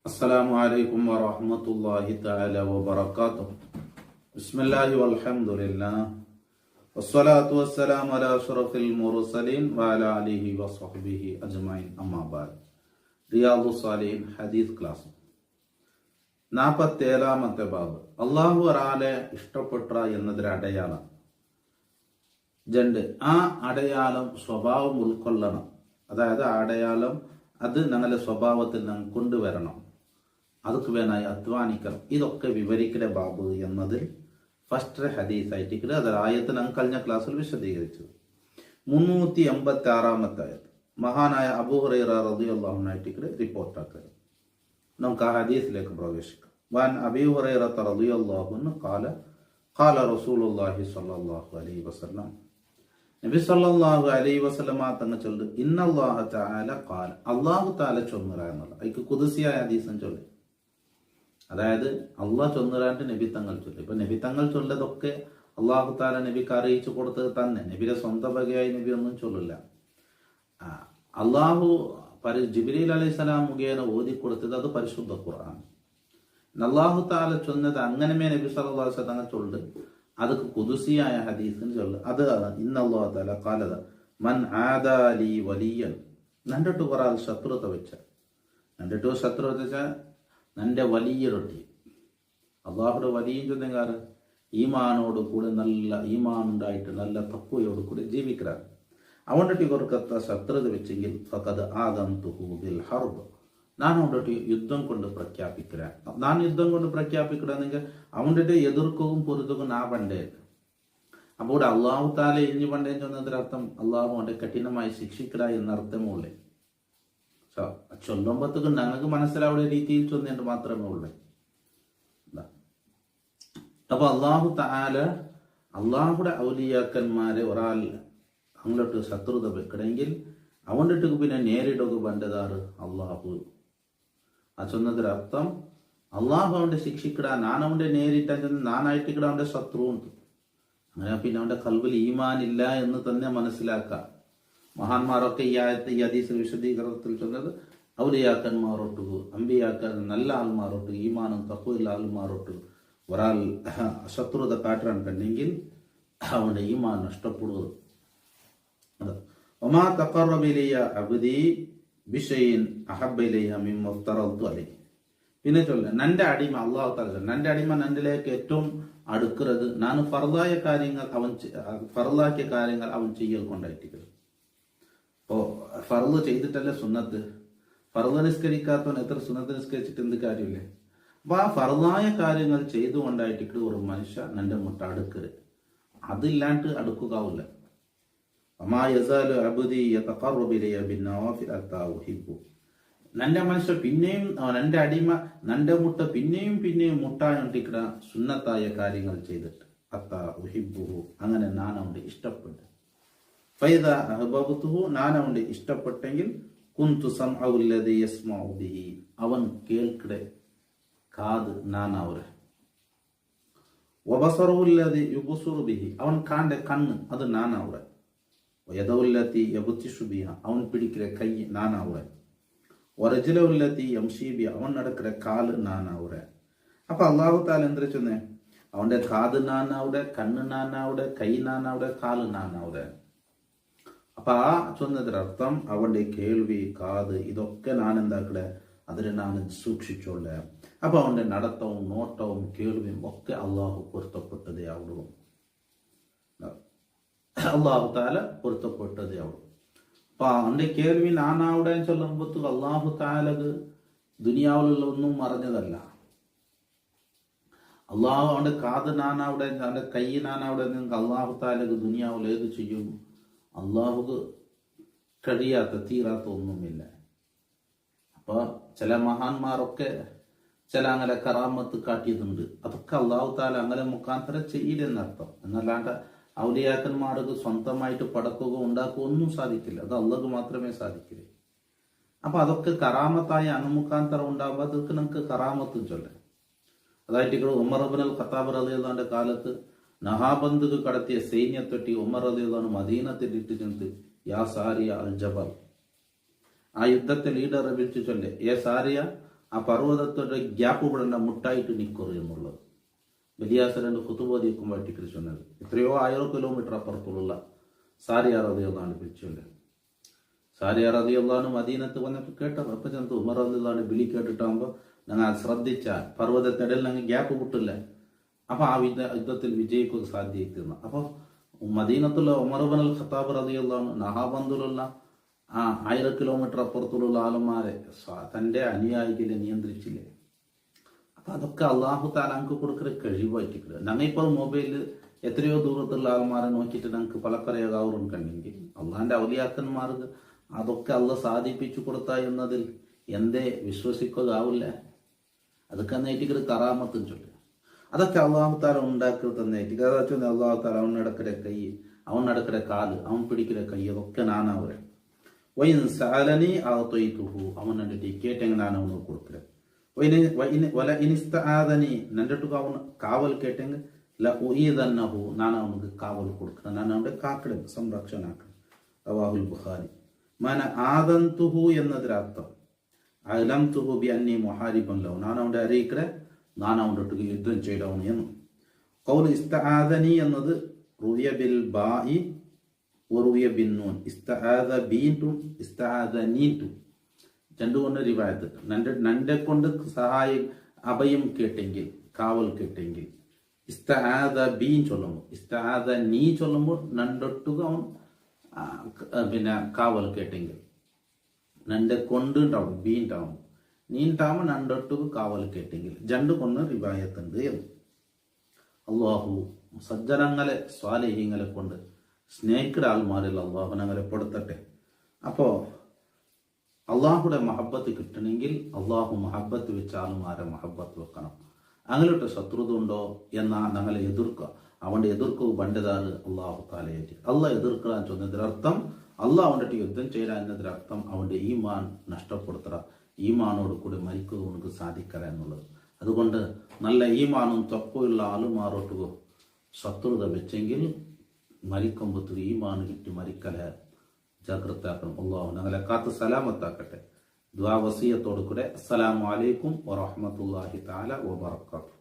അസ്സലാമു അലൈക്കും വറഹ്മത്തുള്ളാഹി തആല വബറകാതുഹു. ബിസ്മില്ലാഹി വൽഹംദുലില്ലാഹ് വസ്സലാത്തു വസ്സലാമു അലാ അഷ്റഫിൽ മുർസലീൻ വഅലാ ആലിഹി വസ്വഹ്ബിഹി അജ്മഈൻ. അമ്മാ ബഅദ്. റിയാദുസ് സാലിഹീൻ ഹദീസ് ക്ലാസ് 47-ാമത്തെ ബാബ്. അല്ലാഹു ഒരാളെ ഇഷ്ടപ്പെട്ട എന്നതൊരു അടയാളം. ആ അടയാളം സ്വഭാവം ഉൾക്കൊള്ളണം. അതായത് ആ അടയാളം അത് ഞങ്ങളുടെ സ്വഭാവത്തിൽ നാം കൊണ്ടുവരണം. അതൊക്കെ വേണമായി അധ്വാനിക്കണം. ഇതൊക്കെ വിവരിക്കലെ ബാബു എന്നതിൽ ഫസ്റ്റ് ഹദീസായിട്ട് അതൊരു ആയത്ത് നാം കഴിഞ്ഞ ക്ലാസ്സിൽ വിശദീകരിച്ചത്. 386-ാമത്തെ ആയത്ത് മഹാനായ അബൂ ഹുറൈറ റളിയല്ലാഹു അൻഹു റിപ്പോർട്ടാക്കുക. നമുക്ക് ആ ഹദീസിലേക്ക് പ്രവേശിക്കാം. വൻ അബീ ഹുറൈറ റളിയല്ലാഹു അൻഹു ഖാല ഖാല റസൂലുള്ളാഹി സ്വല്ലല്ലാഹു അലൈഹി വസല്ലം, നബി സല്ലല്ലാഹു അലൈഹി വസല്ലമ തങ്ങൾ ചൊല്ലു, ഇന്നല്ലാഹ തആല ഖാല, അല്ലാഹു തആല ചൊന്നുറാന്നുള്ള അതിക്ക് ഖുദ്സിയായ ഹദീസും ചൊല്ലി. അതായത് അള്ളാഹ് ചൊന്നുറാണ്ട് നബി തങ്ങൾ ചൊല്ലി. ഇപ്പൊ നബി തങ്ങൾ ചൊല്ലതൊക്കെ അള്ളാഹു തആല നബിക്ക് അറിയിച്ചു കൊടുത്തത് തന്നെ. നബിയുടെ സ്വന്തം വകയായി നബി ഒന്നും ചൊല്ലില്ല. അള്ളാഹു ജിബ്രീൽ അലൈഹിസ്സലാം മുഖേന ഓതി കൊടുത്തത് അത് പരിശുദ്ധ ഖുർആൻ. അള്ളാഹു തആല ചൊന്നത് അങ്ങനെ നബി സല്ലല്ലാഹു അലൈഹി വസല്ലം ചൊല്ലു. അതൊക്കെ ഖുദ്സിയായ ഹദീസിന് ചൊല്ലു. അത് ഇന്നല്ലാഹു തആല ഖാല മൻ ആദാ ലി വലിയൻ, നണ്ടിട്ട് ഒരാൾ ശത്രുത വെച്ച, നണ്ടിട്ട് ശത്രുത വെച്ച നന്റെ വലിയൊരൊട്ടി. അള്ളാഹുടെ വലിയ ചൊന്നെങ്കാറ് ഈമാനോട് കൂടെ നല്ല ഈമാൻ ഉണ്ടായിട്ട് നല്ല തഖ്വയോട് കൂടെ ജീവിക്കുക. അവൻ്റെ കൊറുക്കത്ത ശത്രുത വെച്ചെങ്കിൽ ഫഖദ് ആദംതുഹു ബിൽ ഹർബ്, ഞാൻ അവൻ്റെ യുദ്ധം കൊണ്ട് പ്രഖ്യാപിക്കുക. ഞാൻ യുദ്ധം കൊണ്ട് പ്രഖ്യാപിക്കുകയാണെങ്കിൽ അവൻ്റെ എതിർക്കവും പൊരുത്തവും നാ പണ്ടേ. അപ്പോൾ അള്ളാഹു താല ഇഞ്ഞു പണ്ടേ ചൊന്നതിനർത്ഥം അള്ളാഹു അവൻ്റെ കഠിനമായി ശിക്ഷിക്കുക എന്നർത്ഥമുള്ളേ. ചൊല്ലുമ്പോഴത്തേക്ക് ഞങ്ങൾക്ക് മനസ്സിലാവുന്ന രീതിയിൽ ചൊന്നിട്ട് മാത്രമേ ഉള്ളൂ. അപ്പൊ അള്ളാഹു താല അള്ളാഹുടെ ഔലിയാക്കന്മാരെ ഒരാൾ അങ്ങോട്ട് ശത്രുത വെക്കണമെങ്കിൽ അവൻ്റെ പിന്നെ നേരിടുക പണ്ടതാറ് അള്ളാഹു. ആ ചൊന്നതിനർത്ഥം അള്ളാഹു അവൻ്റെ ശിക്ഷിക്കിടാൻ ഞാൻ അവൻ്റെ നേരിട്ടാൻ നാനായിട്ടിക്കിട അവൻ്റെ ശത്രു ഉണ്ട്. അങ്ങനെ പിന്നെ അവൻ്റെ കൽവിൽ ഈമാനില്ല എന്ന് തന്നെ മനസ്സിലാക്കാം. മഹാന്മാരൊക്കെ ഈ ഹദീസ് വിശദീകരണത്തിൽ ചൊന്നത് ഔലിയാക്കന്മാരോട്ട് അമ്പിയാക്കൻ നല്ല ആൾമാരോട്ട് ഈമാനും തഖ്വയുള്ള ആൾമാരോട്ട് ഒരാൾ ശത്രുത കാട്ടാൻ കണ്ടെങ്കിൽ അവൻ്റെ ഈമാൻ നഷ്ടപ്പെടുന്നത്. ഒമാ തഖറബ ഇലയ്യ അബ്ദി ബിശൈഇൻ അഹബ്ബ ഇലയ്യ മിമ്മ ഇഫ്തറദ്തു അലൈഹി. പിന്നെ ചൊല്ല നന്റെ അടിമ അള്ളാഹു തആല നന്റെ അടിമ നന്നിലേക്ക് ഏറ്റവും അടുക്കുന്നത് ഞാൻ ഫർദാക്കിയ കാര്യങ്ങൾ അവൻ ചെയ്യൽ കൊണ്ടായിട്ടിരിക്കുന്നത്. ഇപ്പോ ഫർദ് ചെയ്തിട്ടല്ലേ സുന്നത്ത്. ഫർദ് നിസ്കരിക്കാത്തവൻ എത്ര സുന്നത്ത് നിസ്കരിച്ചിട്ട് എന്ത് കാര്യമില്ലേ. അപ്പൊ ആ ഫർദായ കാര്യങ്ങൾ ചെയ്തുകൊണ്ടായിട്ട് ഒരു മനുഷ്യ നന്റെ മുട്ട അടുക്കരുത്. അതില്ലാണ്ട് അടുക്കുകയില്ല. നന്റെ മനുഷ്യ പിന്നെയും നന്റെ അടിമ നന്റെ മുട്ട പിന്നെയും പിന്നെയും മുട്ടായൊണ്ടിക്കട സുന്നത്തായ കാര്യങ്ങൾ ചെയ്തിട്ട് അത്താ ഉഹിബ്ബുഹു, അങ്ങനെ ഞാൻ അവന്റെ ഇഷ്ടപ്പെട്ടു. ഫൈദ അഹ്ബബ്തുഹു, ഞാൻ അവന്റെ ഇഷ്ടപ്പെട്ടെങ്കിൽ കുന്തു സംഅഉ അല്ലദീ യസ്മഉ ബിഹി, അവൻ കേൾക്കടെ കാത് ഞാൻ അവരെ. വബസറുഹു അല്ലദീ യുബ്സിറു ബിഹി, അവൻ കാണ്ടെ കണ്ണ് അത് ഞാൻ അവരെ. യദുല്ലത്തി യബ്തിഷു ബിഹ, അവൻ പിടിக்கிற കൈ நான் ஆவுறேன். വറജുലുല്ലത്തി യംശി ബിഹ, അവൻ നടக்கிற കാല് நான் ஆவுறேன். അപ്പൊ അല്ലാഹു തആല എന്ത് ചൊന്നേ, അവന്റെ കാത് ഞാൻ ആവുടെ, കണ്ണ് ഞാൻ ആവുടെ, കൈ ഞാൻ ആവുടെ, കാല് ഞാൻ ആവുടെ. അപ്പൊ ആ ചൊന്നതിനർത്ഥം അവന്റെ കേൾവി കാത് ഇതൊക്കെ ഞാൻ എന്താക്കടെ അതിനെ ഞാൻ സൂക്ഷിച്ചോളെ. അപ്പൊ അവന്റെ നടത്തവും നോട്ടവും കേൾവിയും ഒക്കെ അള്ളാഹു പൊരുത്തപ്പെട്ടതേ ആവുള്ളൂ. അള്ളാഹു താല പൊരുത്തപ്പെട്ടതേ ആവുള്ളൂ. അപ്പൊ അവന്റെ കേൾവി നാനാവിടെ ചൊല്ലുമ്പോഴത്തേക്ക് അള്ളാഹു താലത് ദുനിയാവിലുള്ള ഒന്നും മറഞ്ഞതല്ല. അള്ളാഹു അവന്റെ കാത് നാനാവിടെ അവന്റെ കൈ നാനാവിടെ നിങ്ങൾക്ക് അള്ളാഹു താലക്ക് ദുനിയാവിൽ ഏത് ചെയ്യും? അള്ളാഹുക്ക് കഴിയാത്ത തീരാത്ത ഒന്നുമില്ല. അപ്പൊ ചില മഹാന്മാരൊക്കെ ചില അങ്ങനെ കറാമത്ത് കാട്ടിയതുണ്ട്. അതൊക്കെ അള്ളാഹു താല അങ്ങനെ മുഖാന്തരം ചെയ്യില്ലെന്നർത്ഥം. എന്നല്ലാണ്ട് ഔലിയാക്കന്മാർക്ക് സ്വന്തമായിട്ട് പടക്കുക ഉണ്ടാക്കുക ഒന്നും സാധിക്കില്ല. അത് അള്ളാഹ് മാത്രമേ സാധിക്കില്ല. അപ്പൊ അതൊക്കെ കറാമത്തായ അണുമുഖാന്തരം ഉണ്ടാകുമ്പോൾ അതൊക്കെ നമുക്ക് കറാമത്തും ചൊല്ലാം. അതായിട്ട് ഇവിടെ ഉമർ ഇബ്നുൽ ഖത്താബ് റളിയല്ലാഹുവിന്റെ കാലത്ത് നഹാബന്ദുക്ക് കടത്തിയ സൈന്യത്തൊട്ടി ഉമർ റളിയല്ലാഹു മദീനത്തിൽ ഇട്ട് ചെന്ന് യാ സാരിയ അൽ ജബൽ, ആ യുദ്ധത്തെ ലീഡറെ വിളിച്ചു ചൊല്ലേ, ഏ സാരിയ ആ പർവ്വതത്തിന്റെ ഗ്യാപ്പ് ഇവിടെ മുട്ടായിട്ട് നിൽക്കറ് എന്നുള്ളത് വലിയാസരന്റെ കുത്തുബോധിക്കുമ്പോൾ ടിക്കറ്റ് ചൊന്നത് എത്രയോ 1000 കിലോമീറ്റർ അപ്പുറത്തുള്ള സാരിയ റളിയല്ലാഹു പിടിച്ചല്ലേ. സാരിയ റളിയല്ലാഹു മദീനത്ത് വന്നപ്പോൾ കേട്ടത് അപ്പൊ ചെന്ന് ഉമർ റളിയല്ലാഹു വിളി കേട്ടിട്ടാകുമ്പോൾ ഞങ്ങൾ ശ്രദ്ധിച്ചാൽ പർവ്വതത്തിടയിൽ ഞങ്ങൾ ഗ്യാപ്പ് കിട്ടില്ല. അപ്പൊ ആ യുദ്ധത്തിൽ വിജയിക്കുക സാധ്യമായിരുന്നു. അപ്പൊ മദീനത്തുള്ള ഉമർ ഇബ്നുൽ ഖത്താബ് റളിയല്ലാഹു നഹാബന്ദുലുള്ള ആ 1000 കിലോമീറ്റർ അപ്പുറത്തുള്ള ആളുമാരെ തന്റെ അനുയായികളെ നിയന്ത്രിച്ചില്ലേ. അപ്പൊ അതൊക്കെ അള്ളാഹു താല ഞങ്ങൾക്ക് കൊടുക്കുന്ന കഴിവായിട്ടില്ല. ഞങ്ങൾ ഇപ്പോൾ മൊബൈലിൽ എത്രയോ ദൂരത്തുള്ള ആൾമാരെ നോക്കിയിട്ട് ഞങ്ങൾക്ക് പലക്കറിയാകാവറും കണ്ടെങ്കിൽ അള്ളാഹിന്റെ ഔലിയാക്കന്മാർക്ക് അതൊക്കെ അള്ള സാധിപ്പിച്ചു കൊടുത്ത എന്നതിൽ എന്തേ വിശ്വസിക്കുകയാവില്ല. അതൊക്കെ നേറ്റിക്കൊരു കറാമത്തും ചൊല്ലി അതൊക്കെ അള്ളാഹു താല ഉണ്ടാക്കി തന്നേറ്റിക്ക് അതാ ചൊല്ലി അള്ളാഹു താല അവനടക്കടെ കൈ അവനടക്കടെ കാല് അവൻ പിടിക്കുന്ന കൈ അതൊക്കെ നാനവരെ വൈൻ സാലനി ആത്തൊയ്ത്തുഹു അവൻ എൻ്റെ കേട്ടെങ്കിൽ ഞാൻ അവന് കൊടുക്കുക. ഇനിസ്താദനി നണ്ടിട്ടുക അവൻ കാവൽ കേട്ടെങ്കിൽ ലഉഈദന്നഹു ನಾನು ಅವನಿಗೆ ಕಾವಲು ಕೊಡ್ತೀನಿ, ನಾನು ಅವನಿಗೆ ಕಾಕಡೆ ಸಂರಕ್ಷಣೆ ಹಾಕಡೆ. ರವಾಹುಲ್ ಬುಖಾರಿ. ಮನ ಆದಂತುಹು എന്നതിರ അർത്ഥം അലംതുഹു ബി അന്നി മുഹാരിബൻ ലഹു ನಾನು അവന്റെ അറിയിക്കടെ ನಾನು അവനൊട്ടുക്ക് യുദ്ധം ചെയ്തവന് എന്ന്. ഖൗൽ ഇസ്തആദനി എന്നത് റുവിയ ബിൽ ബാഇ വറുവിയ ബിൻ നൂൻ. ഇസ്തആദ ബീൻതും ഇസ്തആദനീതും രണ്ടുകൊണ്ട് റിവായത്ത് നന്റെ കൊണ്ട് സഹായം അഭയം കേട്ടെങ്കിൽ കാവൽ കേട്ടെങ്കിൽ ഇസ്തആദ ബീൻ ചൊല്ലുമ്പോൾ ഇസ്തആദ നീ ചൊല്ലുമ്പോൾ നണ്ടൊട്ടുക അവൻ പിന്നെ കാവൽ കേട്ടെങ്കിൽ നന്റെ കൊണ്ടുണ്ടാവും ബീണ്ടാവും നീണ്ടാവുമ്പോൾ നണ്ടൊട്ടുക കാവൽ കേട്ടെങ്കിൽ രണ്ട് കൊണ്ട് റിവായത്തുണ്ട് എന്ന്. അള്ളാഹു സജ്ജനങ്ങളെ സ്വാലിഹീങ്ങളെ കൊണ്ട് സ്നേഹിക്കുന്ന ആൾമാരിൽ അള്ളാഹു ഞങ്ങളെ പെടുത്തട്ടെ. അപ്പോ അള്ളാഹുടെ മഹബത്ത് കിട്ടണമെങ്കിൽ അള്ളാഹു മഹബത്ത് വെച്ച ആൾമാരെ മഹബത്ത് വെക്കണം. അങ്ങനെയൊട്ട് ശത്രുത ഉണ്ടോ എന്നാ ഞങ്ങളെ എതിർക്കുക. അവന്റെ എതിർക്കുക പണ്ടതാണ് അള്ളാഹു താലയേറ്റി അള്ള എതിർക്കുക ചൊന്നതിനർത്ഥം അള്ളാഹ് അവൻ്റെ യുദ്ധം ചെയ്യാൻ എന്നതിനർത്ഥം അവന്റെ ഈമാൻ നഷ്ടപ്പെടുത്തുക, ഈമാനോട് കൂടെ മരിക്കുക നമുക്ക് സാധിക്കല എന്നുള്ളത്. അതുകൊണ്ട് നല്ല ഈമാനും തപ്പുള്ള ആളുമാറോട്ടുകോ ശത്രുത വെച്ചെങ്കിൽ മരിക്കുമ്പോൾ ഈമാൻ കിട്ടി മരിക്കല ജാഗ്രത ആക്കണം. അള്ളാഹു ഞങ്ങളെ കാത്ത് സലാമത്താക്കട്ടെ. ദുആ വസിയത്തോടു കൂടെ അസ്സലാമു അലൈക്കും വറഹ്മത്തുള്ളാഹി തആല വബറകാതുഹു.